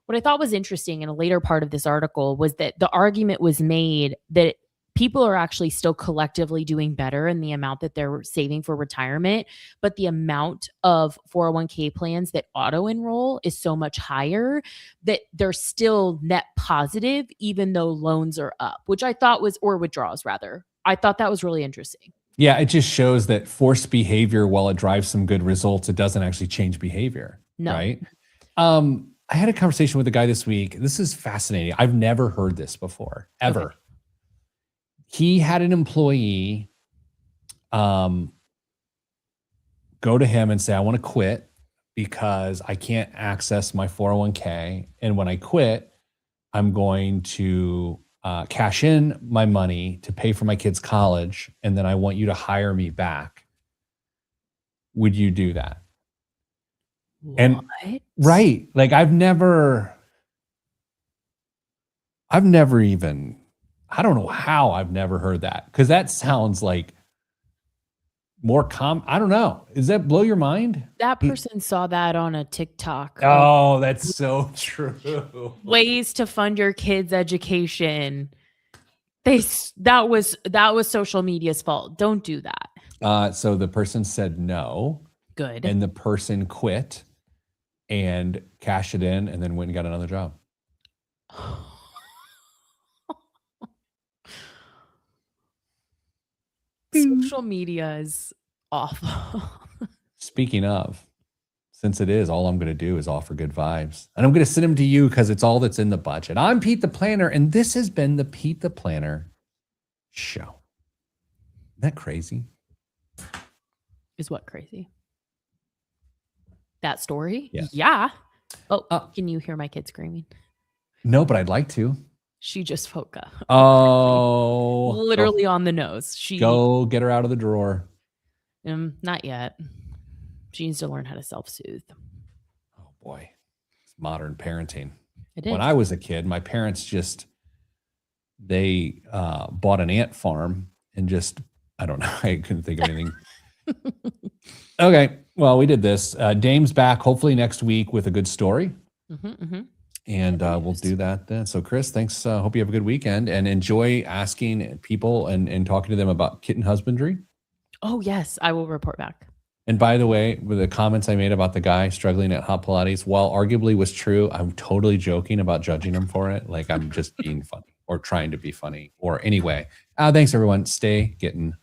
What I thought was interesting in a later part of this article was that the argument was made that people are actually still collectively doing better in the amount that they're saving for retirement, but the amount of 401k plans that auto enroll is so much higher that they're still net positive, even though loans are up, which I thought was, or withdrawals rather. I thought that was really interesting.
Yeah, it just shows that forced behavior, while it drives some good results, it doesn't actually change behavior.
No.
Right? I had a conversation with a guy this week. This is fascinating. I've never heard this before, ever. Okay. He had an employee go to him and say, I want to quit because I can't access my 401k. And when I quit, I'm going to cash in my money to pay for my kids' college. And then I want you to hire me back. Would you do that?
What?
And right. Like I've never even, I don't know how I've never heard that, because that sounds like more I don't know. Does that blow your mind?
That person saw that on a TikTok.
Oh, that's so true.
Ways to fund your kids' education. That was social media's fault. Don't do that.
So the person said no.
Good.
And the person quit and cashed it in and then went and got another job.
Social media is awful.
Speaking of, since it is, all I'm going to do is offer good vibes. And I'm going to send them to you because it's all that's in the budget. I'm Pete the Planner, and this has been the Pete the Planner show. Isn't that crazy?
Is what crazy? That story?
Yes.
Yeah. Oh, can you hear my kid screaming?
No, but I'd like to.
She just woke up.
Oh.
Literally on the nose.
Go get her out of the drawer.
Not yet. She needs to learn how to self-soothe.
Oh, boy. It's modern parenting.
It is.
When I was a kid, my parents they bought an ant farm and I don't know. I couldn't think of anything. Okay. Well, we did this. Dame's back hopefully next week with a good story. And we'll do that then. So, Chris, thanks. Hope you have a good weekend and enjoy asking people and talking to them about kitten husbandry.
Oh, yes. I will report back.
And by the way, with the comments I made about the guy struggling at Hot Pilates, while arguably was true, I'm totally joking about judging him for it. Like I'm just being funny or trying to be funny. Or anyway, thanks everyone. Stay getting